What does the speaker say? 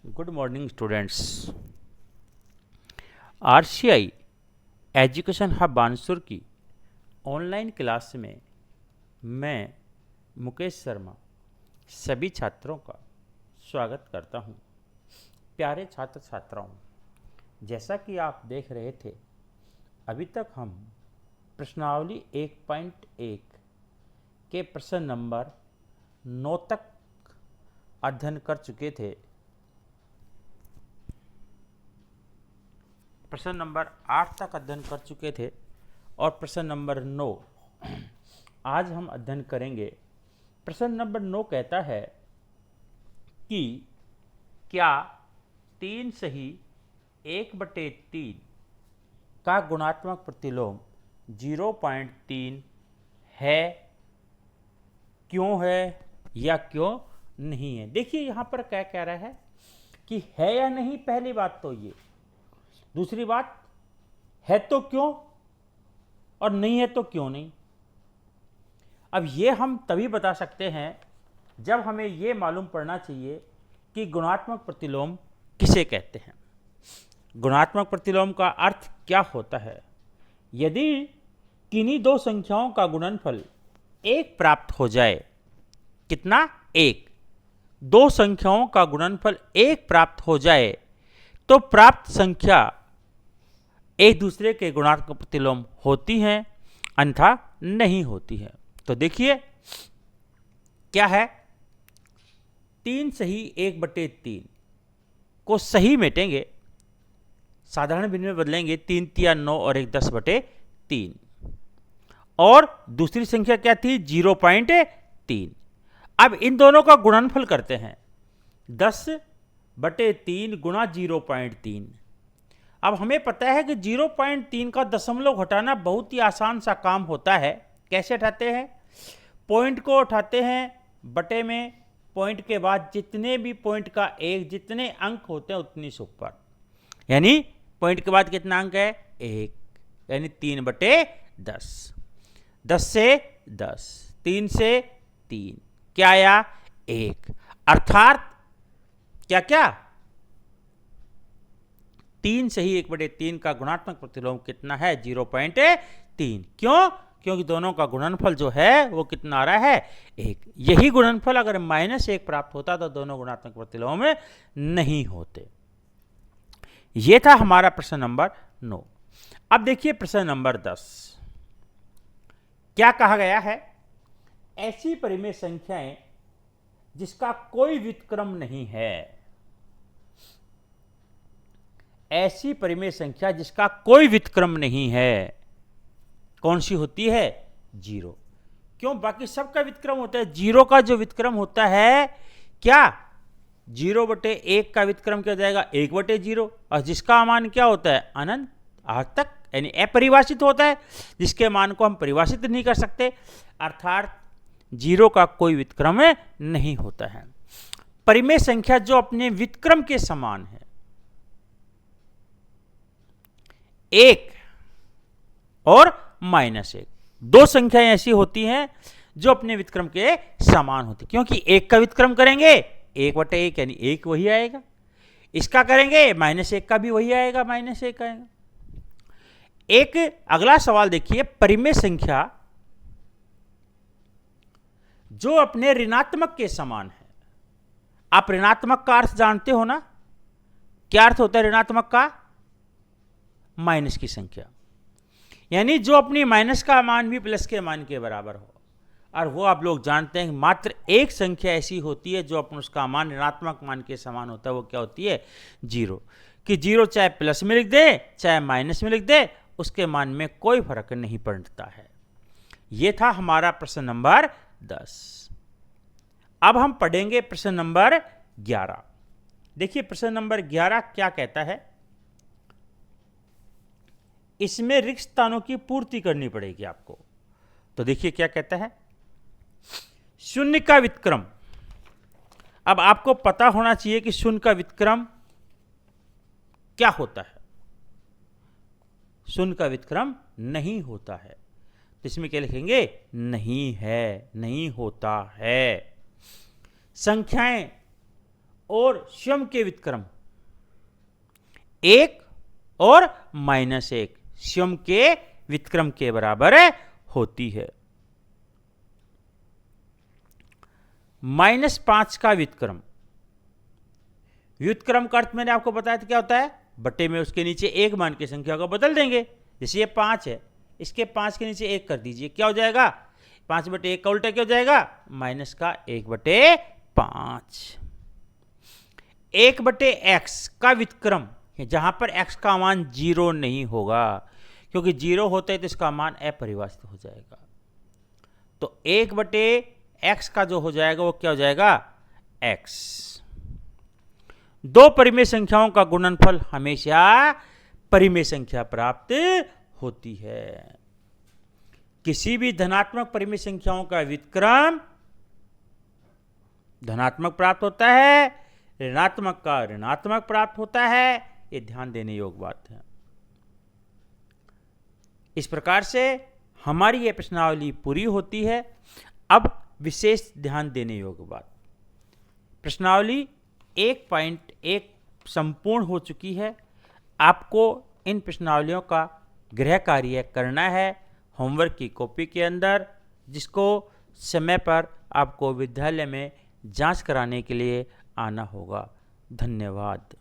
Good morning students. RCI education hub Bansur की online class में मैं मुकेश शर्मा सभी छात्रों का स्वागत करता हूं। प्यारे छात्र छात्राओं, जैसा कि आप देख रहे थे, अभी तक हम प्रश्नावली 1.1 के प्रश्न नंबर 9 तक अध्ययन कर चुके थे। प्रश्न नंबर 8 तक अध्ययन कर चुके थे और प्रश्न नंबर 9 आज हम अध्ययन करेंगे। प्रश्न नंबर 9 कहता है कि क्या 3 सही 1/3 का गुणात्मक प्रतिलोम 0.3 है, क्यों है या क्यों नहीं है। देखिए यहाँ पर क्या कह रहा है कि है या नहीं, पहली बात तो ये। दूसरी बात, है तो क्यों और नहीं है तो क्यों नहीं। अब ये हम तभी बता सकते हैं जब हमें ये मालूम पड़ना चाहिए कि गुणात्मक प्रतिलोम किसे कहते हैं। गुणात्मक प्रतिलोम का अर्थ क्या होता है। यदि किन्हीं दो संख्याओं का गुणनफल 1 प्राप्त हो जाए, कितना? 1। दो संख्याओं का गुणनफल 1 प्राप्त हो जाए तो प्राप्त संख्या एक दूसरे के गुणात्मक प्रतिलोम होती हैं, अन्यथा नहीं होती है। तो देखिए क्या है, 3 सही 1/3 को सही मेटेंगे, साधारण भिन्न में बदलेंगे, 3 तिया 9 और 1 10/3। और दूसरी संख्या क्या थी? 0.3। अब इन दोनों का गुणनफल करते हैं, 10/3 गुणा 0.3। अब हमें पता है कि 0.3 का दशमलव घटाना बहुत ही आसान सा काम होता है। कैसे उठाते हैं? पॉइंट को उठाते हैं बटे में, पॉइंट के बाद जितने भी पॉइंट का एक जितने अंक होते हैं उतनी से ऊपर, यानी पॉइंट के बाद कितना अंक है? 1, यानी 3/10। 10 से 10, 3 से 3, क्या आया? 1। अर्थात क्या क्या 3 सही 1/3 का गुणात्मक प्रतिलोम कितना है? 0.3। क्यों? क्योंकि दोनों का गुणनफल जो है वो कितना आ रहा है? 1। यही गुणनफल अगर -1 प्राप्त होता तो दोनों गुणात्मक प्रतिलोम नहीं होते। ये था हमारा प्रश्न नंबर 9। अब देखिए प्रश्न नंबर 10, क्या कहा गया है? ऐसी परिमेय संख्याएं जिसका कोई व्युत्क्रम नहीं है। ऐसी परिमेय संख्या जिसका कोई व्युत्क्रम नहीं है कौन सी होती है? 0। क्यों? बाकी सबका व्युत्क्रम होता है, 0 का जो व्युत्क्रम होता है क्या? 0/1 का व्युत्क्रम क्या हो जाएगा? 1/0। और जिसका मान क्या होता है? अनंत, आज तक, यानी अपरिभाषित होता है, जिसके मान को हम परिभाषित नहीं कर सकते। अर्थात 0 का कोई व्युत्क्रम नहीं होता है। परिमेय संख्या जो अपने व्युत्क्रम के समान है, 1 और -1, दो संख्याएं ऐसी होती हैं जो अपने व्युत्क्रम के समान होती, क्योंकि 1 का व्युत्क्रम करेंगे 1/1 यानी 1 वही आएगा, इसका करेंगे -1 का भी वही आएगा, -1 आएगा। एक अगला सवाल देखिए, परिमेय संख्या जो अपने ऋणात्मक के समान है। आप ऋणात्मक का अर्थ जानते हो ना? क्या अर्थ होता है ऋणात्मक का? माइनस की संख्या, यानी जो अपनी माइनस का मान भी प्लस के मान के बराबर हो। और वो आप लोग जानते हैं मात्र एक संख्या ऐसी होती है जो अपन उसका मान ऋणात्मक मान के समान होता है, वो क्या होती है? 0। कि 0 चाहे प्लस में लिख दे चाहे माइनस में लिख दे, उसके मान में कोई फर्क नहीं पड़ता है। ये था हमारा प्रश्न नंबर 10। अब हम पढ़ेंगे प्रश्न नंबर 11। देखिए प्रश्न नंबर 11 क्या कहता है? इसमें रिक्त स्थानों की पूर्ति करनी पड़ेगी आपको। तो देखिए क्या कहता है, शून्य का व्युत्क्रम। अब आपको पता होना चाहिए कि शून्य का व्युत्क्रम क्या होता है। शून्य का व्युत्क्रम नहीं होता है, तो इसमें क्या लिखेंगे? नहीं है, नहीं होता है। संख्याएं और स्वयं के व्युत्क्रम 1 और -1 स्वयं के व्युत्क्रम के बराबर होती है। -5 का व्युत्क्रम, व्युत्क्रम का अर्थ मैंने आपको बताया था क्या होता है, बटे में उसके नीचे एक मान की संख्या को बदल देंगे। जैसे ये 5 है, इसके 5 के नीचे 1 कर दीजिए, क्या हो जाएगा, 5/1 का उल्टा क्या हो जाएगा, -1/5। 1/x का व्युत्क्रम जहां पर x का मान 0 नहीं होगा, क्योंकि 0 होता है तो इसका मान अपरिभाषित हो जाएगा। तो 1/x का जो हो जाएगा वो क्या हो जाएगा, x। दो परिमेय संख्याओं का गुणनफल हमेशा परिमेय संख्या प्राप्त होती है। किसी भी धनात्मक परिमेय संख्याओं का व्युत्क्रम धनात्मक प्राप्त होता है, ऋणात्मक का ऋणात्मक प्राप्त होता है। ये ध्यान देने योग्य बात है। इस प्रकार से हमारी यह प्रश्नावली पूरी होती है। अब विशेष ध्यान देने योग्य बात, प्रश्नावली 1.1 संपूर्ण हो चुकी है। आपको इन प्रश्नावलियों का गृह कार्य करना है होमवर्क की कॉपी के अंदर, जिसको समय पर आपको विद्यालय में जांच कराने के लिए आना होगा। धन्यवाद।